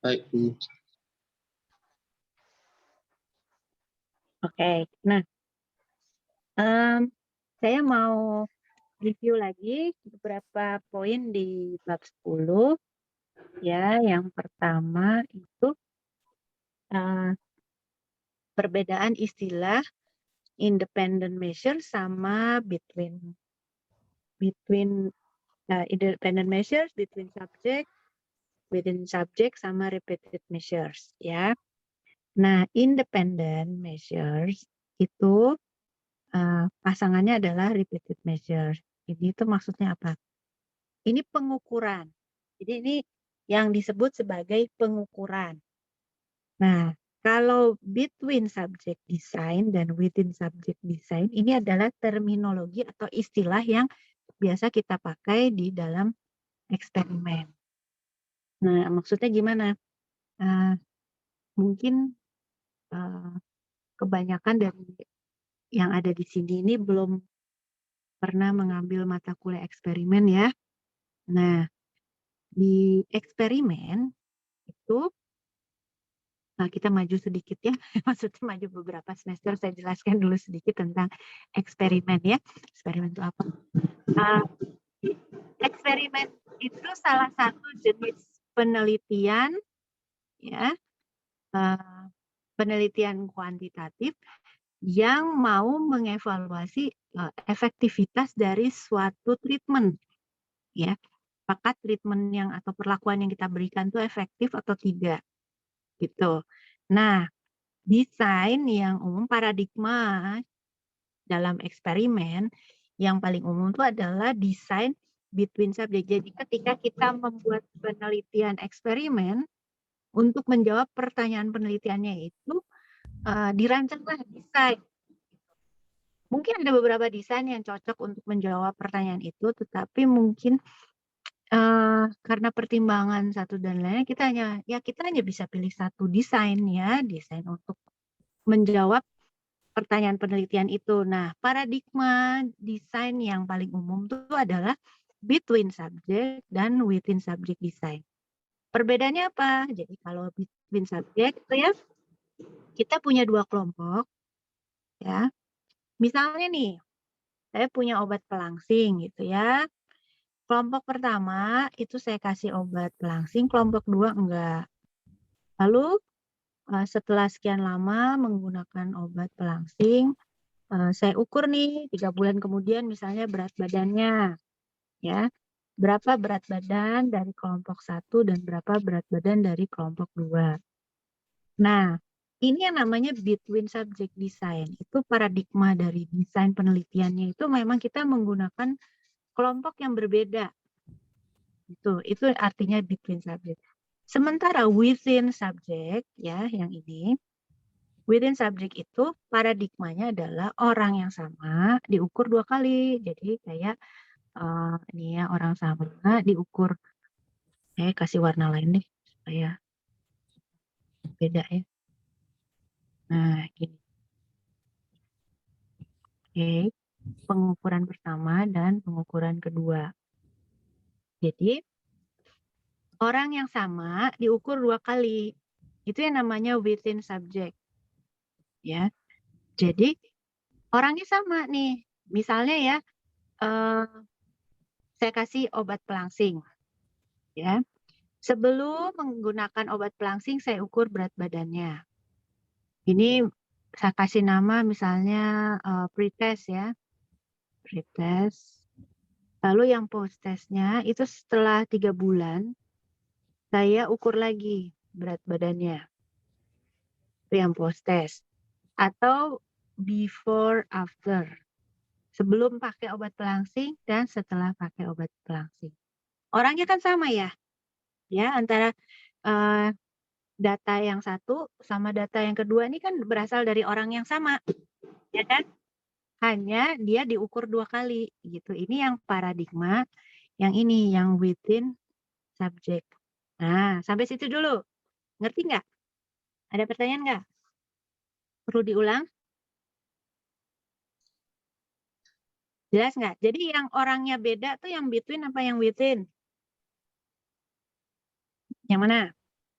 Baik, Bu. Oke, nah, saya mau review lagi beberapa poin di bab 10 ya. Yang pertama itu perbedaan istilah independent measure sama between independent measures, between subject, within subject sama repeated measures ya. Nah, independent measures itu pasangannya adalah repeated measures. Ini itu maksudnya apa? Ini pengukuran. Jadi ini yang disebut sebagai pengukuran. Nah, kalau between subject design dan within subject design ini adalah terminologi atau istilah yang biasa kita pakai di dalam eksperimen. Nah, maksudnya gimana? Mungkin kebanyakan dari yang ada di sini ini belum pernah mengambil mata kuliah eksperimen ya. Nah, di eksperimen itu kita maju sedikit ya, maksudnya maju beberapa semester, saya jelaskan dulu sedikit tentang eksperimen ya. Eksperimen itu apa? Eksperimen itu salah satu jenis penelitian ya, penelitian kuantitatif yang mau mengevaluasi efektivitas dari suatu treatment ya. Apakah treatment yang atau perlakuan yang kita berikan itu efektif atau tidak gitu. Nah, desain yang umum, paradigma dalam eksperimen yang paling umum itu adalah desain between subject. Jadi ketika kita membuat penelitian eksperimen, untuk menjawab pertanyaan penelitiannya itu dirancanglah desain. Mungkin ada beberapa desain yang cocok untuk menjawab pertanyaan itu, tetapi mungkin karena pertimbangan satu dan lainnya kita hanya bisa pilih satu desain ya, desain untuk menjawab pertanyaan penelitian itu. Nah, paradigma desain yang paling umum itu adalah between subject dan within subject design. Perbedaannya apa? Jadi kalau between subject itu ya, kita punya dua kelompok ya. Misalnya nih, saya punya obat pelangsing gitu ya. Kelompok pertama itu saya kasih obat pelangsing, kelompok 2 enggak. Lalu setelah sekian lama menggunakan obat pelangsing, saya ukur nih 3 bulan kemudian misalnya berat badannya ya. Berapa berat badan dari kelompok 1 dan berapa berat badan dari kelompok 2. Nah, ini yang namanya between subject design. Itu paradigma dari desain penelitiannya itu memang kita menggunakan kelompok yang berbeda. Itu artinya between subject. Sementara within subject ya, yang ini within subject itu paradigmanya adalah orang yang sama diukur 2 kali. Jadi kayak ini ya, orang sama diukur, saya kasih warna lain deh supaya beda ya. Nah, gini. Oke, pengukuran pertama dan pengukuran kedua. Jadi orang yang sama diukur 2 kali. Itu yang namanya within subject. Ya. Jadi orangnya sama nih. Misalnya ya, saya kasih obat pelangsing. Ya. Sebelum menggunakan obat pelangsing, saya ukur berat badannya. Ini saya kasih nama misalnya pretest ya. Pretest. Lalu yang post testnya itu setelah 3 bulan, saya ukur lagi berat badannya. Itu yang post test. Atau before after. Sebelum pakai obat pelangsing dan setelah pakai obat pelangsing. Orangnya kan sama ya. Ya, antara data yang satu sama data yang kedua ini kan berasal dari orang yang sama. Ya kan? Hanya dia diukur 2 kali gitu. Ini yang paradigma, yang ini yang within subject. Nah, sampai situ dulu. Ngerti nggak? Ada pertanyaan nggak? Perlu diulang? Jelas nggak? Jadi yang orangnya beda tuh yang between apa yang within? Yang mana?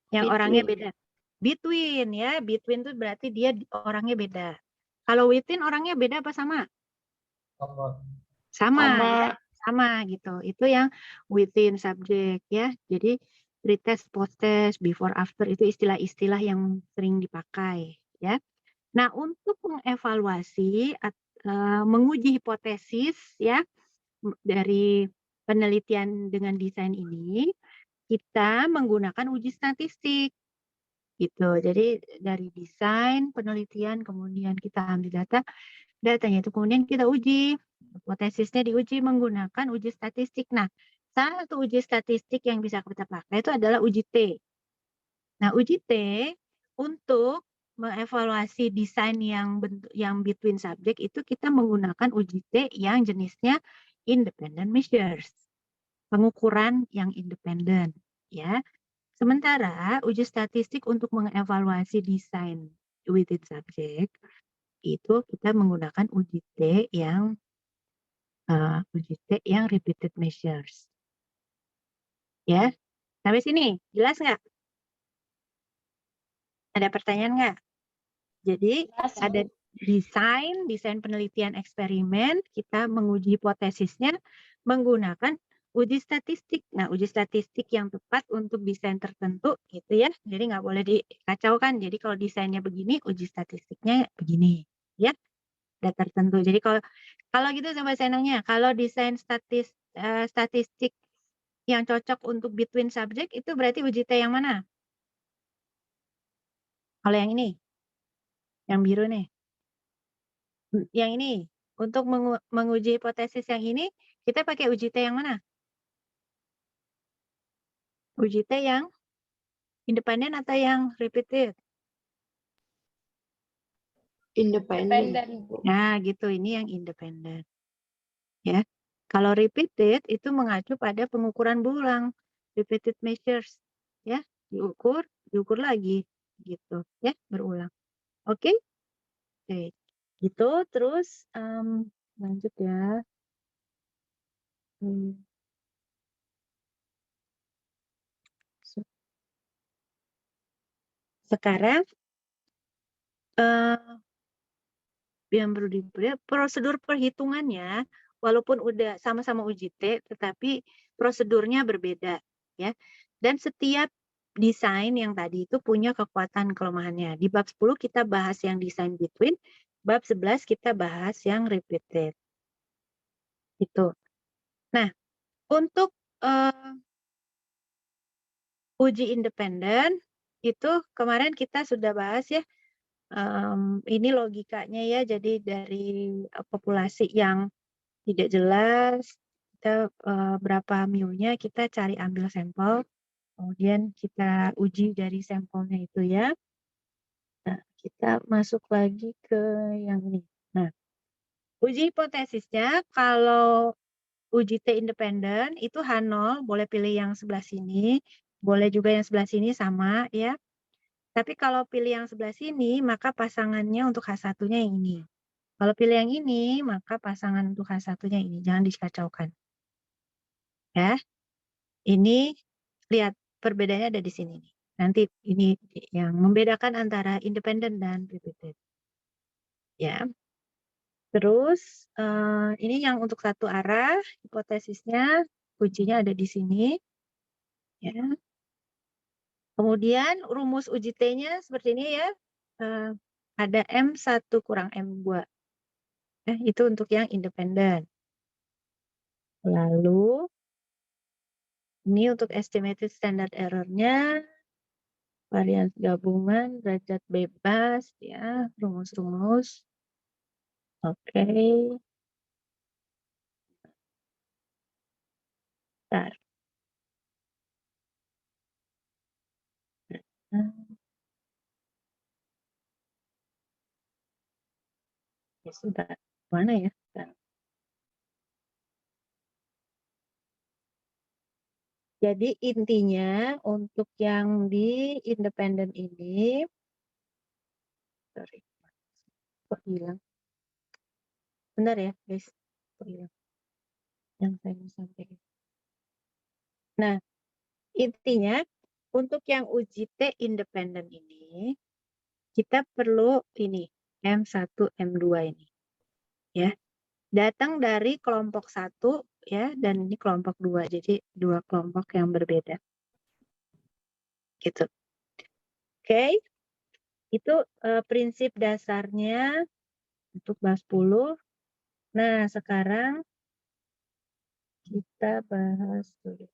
Yang orangnya Between. beda. Between ya, between itu berarti dia orangnya beda. Kalau within orangnya beda apa sama? Sama ya, sama gitu. Itu yang within subject ya. Jadi pretest, post-test, before, after itu istilah-istilah yang sering dipakai ya. Nah, untuk mengevaluasi menguji hipotesis ya dari penelitian dengan desain ini, kita menggunakan uji statistik gitu. Jadi dari desain, penelitian, kemudian kita ambil datanya itu kemudian kita uji, hipotesisnya diuji menggunakan uji statistik. Nah, salah satu uji statistik yang bisa kita pakai itu adalah uji T. Nah, uji T untuk mengevaluasi desain yang between subject itu kita menggunakan uji T yang jenisnya independent measures. Pengukuran yang independen, ya. Sementara uji statistik untuk mengevaluasi desain within subject itu kita menggunakan uji T yang repeated measures. Ya, sampai sini jelas nggak? Ada pertanyaan nggak? Jadi ada desain penelitian eksperimen, kita menguji hipotesisnya menggunakan uji statistik. Nah, uji statistik yang tepat untuk desain tertentu gitu ya. Jadi nggak boleh dikacaukan. Jadi kalau desainnya begini, uji statistiknya begini, ya. Ada tertentu. Jadi kalau gitu coba saya nanya, kalau desain statistik yang cocok untuk between subject itu berarti uji T yang mana? Kalau yang ini, yang biru nih. Yang ini, untuk menguji hipotesis yang ini, kita pakai uji T yang mana? Uji T yang independen atau yang repeated? Independen. Nah, gitu. Ini yang independen. Ya. Kalau repeated itu mengacu pada pengukuran berulang. Repeated measures. Ya, diukur lagi gitu, ya, berulang. Oke? Oke. Gitu, terus lanjut ya. Sekarang yang perlu prosedur perhitungannya walaupun udah sama-sama uji T tetapi prosedurnya berbeda ya. Dan setiap desain yang tadi itu punya kekuatan kelemahannya. Di bab 10 kita bahas yang desain between, bab 11 kita bahas yang repeated. Itu. Nah, untuk uji independen itu kemarin kita sudah bahas ya. Ini logikanya ya, jadi dari populasi yang tidak jelas, kita berapa mu-nya kita cari ambil sampel, kemudian kita uji dari sampelnya itu ya. Nah, kita masuk lagi ke yang ini. Nah, uji hipotesisnya kalau uji T independen itu H0, boleh pilih yang sebelah sini, boleh juga yang sebelah sini sama ya. Tapi kalau pilih yang sebelah sini, maka pasangannya untuk H1-nya yang ini. Kalau pilih yang ini, maka pasangan untuk H1-nya ini. Jangan dikacaukan. Ya, ini lihat perbedaannya ada di sini. Nanti ini yang membedakan antara independen dan repeated. Ya. Terus ini yang untuk satu arah, hipotesisnya, ujinya ada di sini. Ya. Kemudian rumus uji T-nya seperti ini ya. Ada M1 kurang M2. Itu untuk yang independen. Lalu ini untuk estimated standard error-nya, varian gabungan, derajat bebas, ya, rumus-rumus. Oke. Bentar. Ya sudah. Mana ya? Bentar. Jadi intinya untuk yang di independen ini, sorry, kok hilang? Benar ya, guys? Kok hilang? Yang saya mau sampaikan. Nah, intinya untuk yang uji T independen ini, kita perlu ini, M1, M2 ini. Ya, datang dari kelompok 1, ya, dan ini kelompok 2. Jadi, dua kelompok yang berbeda. Gitu. Oke, itu prinsip dasarnya untuk bab 10. Nah, sekarang kita bahas dulu.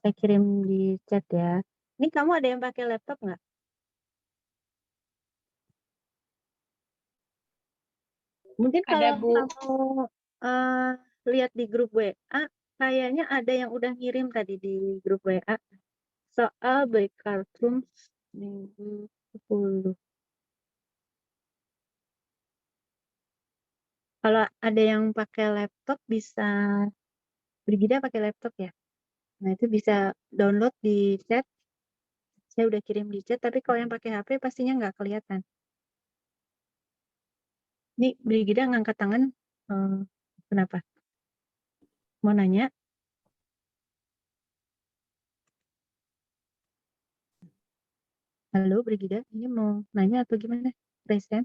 Saya kirim di chat ya. Ini kamu ada yang pakai laptop nggak? Mungkin kalau Ada, Bu. kamu lihat di grup WA, kayaknya ada yang udah ngirim tadi di grup WA. Soal breakout rooms minggu 10. Kalau ada yang pakai laptop bisa, Brigida pakai laptop ya. Nah itu bisa download di chat. Saya udah kirim di chat, tapi kalau yang pakai HP pastinya nggak kelihatan. Ini Brigida ngangkat tangan, kenapa? Mau nanya? Halo Brigida, ini mau nanya atau gimana? Present?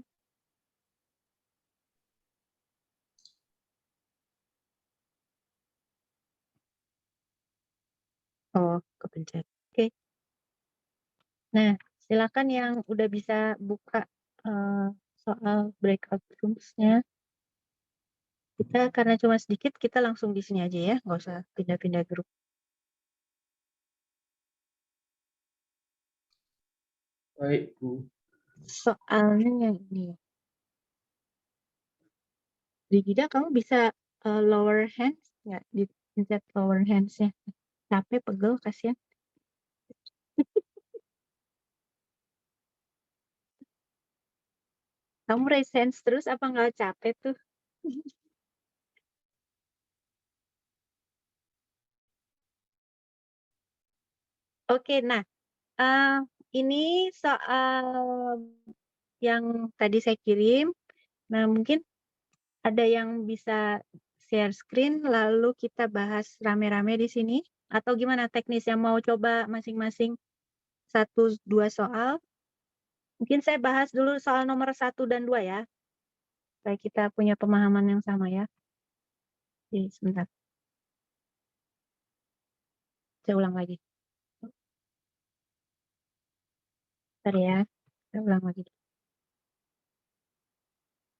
Oh, kepencet. Oke. Nah, silakan yang udah bisa buka soal breakout rooms-nya. Kita karena cuma sedikit, kita langsung di sini aja ya, nggak usah pindah-pindah grup. Baik, Bu. Soalnya yang ini. Brigida, kamu bisa lower hands nggak? Dipencet lower hands-nya. Capek, pegel, kasihan. Kamu raise hands terus apa nggak capek tuh? Oke, nah ini soal yang tadi saya kirim. Nah, mungkin ada yang bisa share screen lalu kita bahas rame-rame di sini atau gimana teknis yang mau coba masing-masing 1-2 soal. Mungkin saya bahas dulu soal nomor 1 dan 2 ya. Supaya kita punya pemahaman yang sama ya. Oke, sebentar. Saya ulang lagi. Bentar ya. Saya ulang lagi.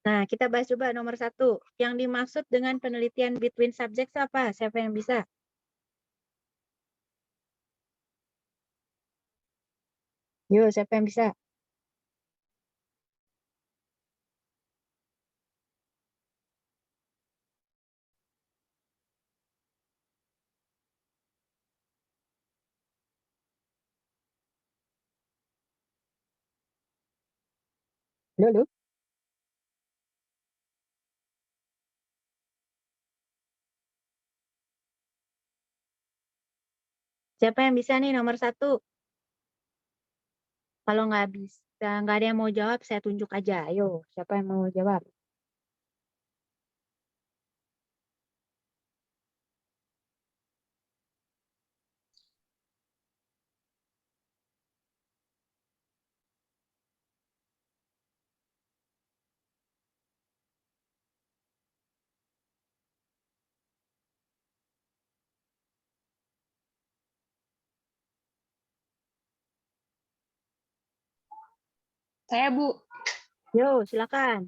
Nah, kita bahas coba nomor 1. Yang dimaksud dengan penelitian between subjects apa? Siapa yang bisa? Yuk, siapa yang bisa? Halo? Siapa yang bisa nih nomor 1? Kalau nggak bisa, nggak ada yang mau jawab, saya tunjuk aja. Ayo, siapa yang mau jawab? Saya, Bu. Yo, silakan.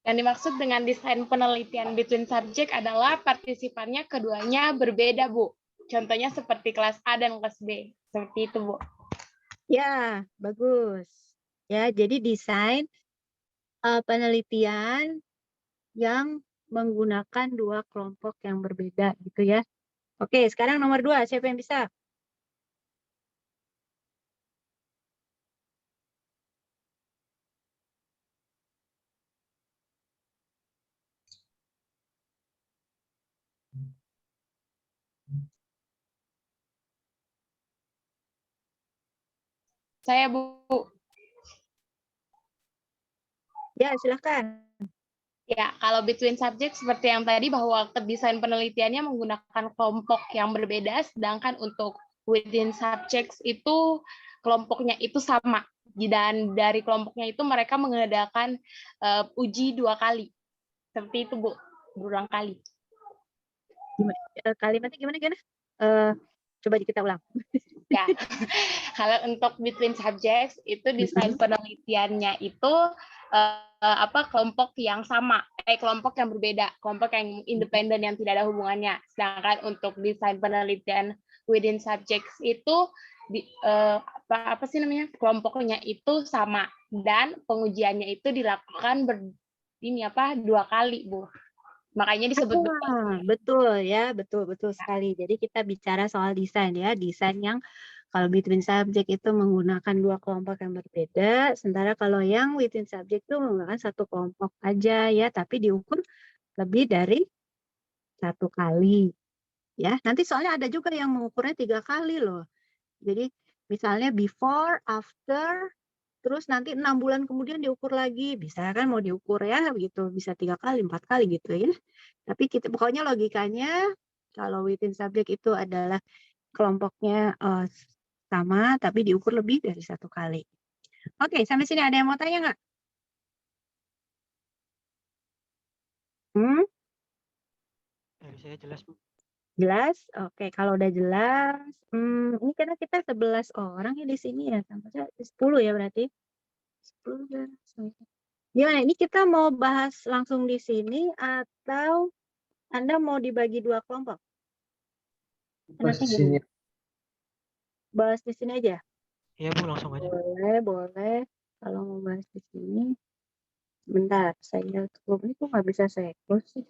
Yang dimaksud dengan desain penelitian between subject adalah partisipannya keduanya berbeda, Bu. Contohnya seperti kelas A dan kelas B. Seperti itu, Bu. Ya, bagus. Ya, jadi desain penelitian yang menggunakan dua kelompok yang berbeda gitu ya. Oke, sekarang nomor 2, siapa yang bisa? Saya, Bu. Ya, silakan. Ya, kalau between subject seperti yang tadi bahwa desain penelitiannya menggunakan kelompok yang berbeda, sedangkan untuk within subjects itu kelompoknya itu sama. Dan dari kelompoknya itu mereka mengadakan uji 2 kali. Seperti itu, Bu. Berulang kali. Kalimatnya gimana? Coba kita ulang. Ya, kalau untuk between subjects itu desain penelitiannya itu kelompok yang sama, kelompok yang berbeda, kelompok yang independen yang tidak ada hubungannya. Sedangkan untuk desain penelitian within subjects itu kelompoknya itu sama dan pengujiannya itu dilakukan 2 kali, Bu. Makanya disebut Betul ya, betul sekali. Jadi kita bicara soal desain ya, desain yang kalau between subject itu menggunakan 2 kelompok yang berbeda, sementara kalau yang within subject itu menggunakan 1 kelompok aja ya, tapi diukur lebih dari 1 kali. Ya, nanti soalnya ada juga yang mengukurnya 3 kali loh. Jadi misalnya before, after, terus nanti 6 bulan kemudian diukur lagi, bisa kan mau diukur ya gitu, bisa 3 kali, 4 kali gitu ya. Tapi kita pokoknya logikanya kalau within subject itu adalah kelompoknya sama, tapi diukur lebih dari 1 kali. Oke, sampai sini ada yang mau tanya nggak? Dari saya jelas, Bu. Jelas? Oke, kalau udah jelas, ini karena kita 11 orang ya di sini ya, sama saya 10 ya berarti. 10 ya. Gimana, ini kita mau bahas langsung di sini atau Anda mau dibagi 2 kelompok? Pas Enaknya di sini. gimana? Bahas di sini aja? Iya, Bu, langsung aja. Boleh. Kalau mau bahas di sini, bentar, saya tutup ini kok nggak bisa saya close sih.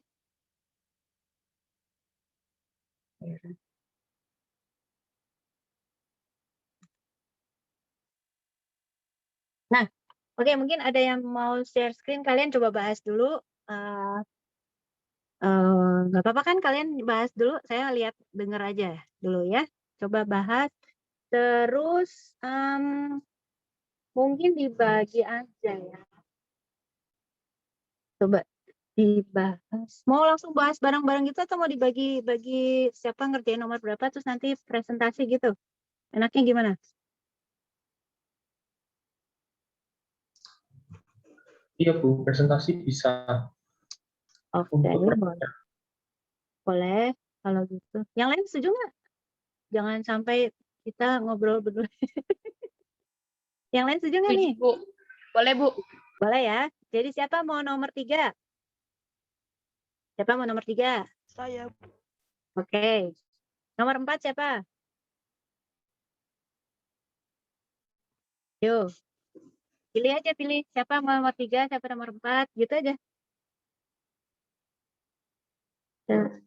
Nah, oke, mungkin ada yang mau share screen, kalian coba bahas dulu. Nggak apa-apa kan kalian bahas dulu, saya lihat dengar aja dulu ya. Coba bahas, terus mungkin dibagi aja ya. Coba dibahas. Mau langsung bahas bareng-bareng gitu atau mau dibagi-bagi siapa ngerjain nomor berapa terus nanti presentasi gitu? Enaknya gimana? Iya, Bu, presentasi bisa. Oke, Untuk boleh kalau gitu. Yang lain setuju nggak? Jangan sampai kita ngobrol berdua. Yang lain setuju nggak nih? Bu. Boleh, Bu. Boleh ya. Jadi siapa mau nomor 3? Siapa mau nomor 3? Saya, Bu. Oke. Nomor 4 siapa? Yuk. Pilih aja, pilih. Siapa mau nomor 3, siapa nomor 4, gitu aja. Nah,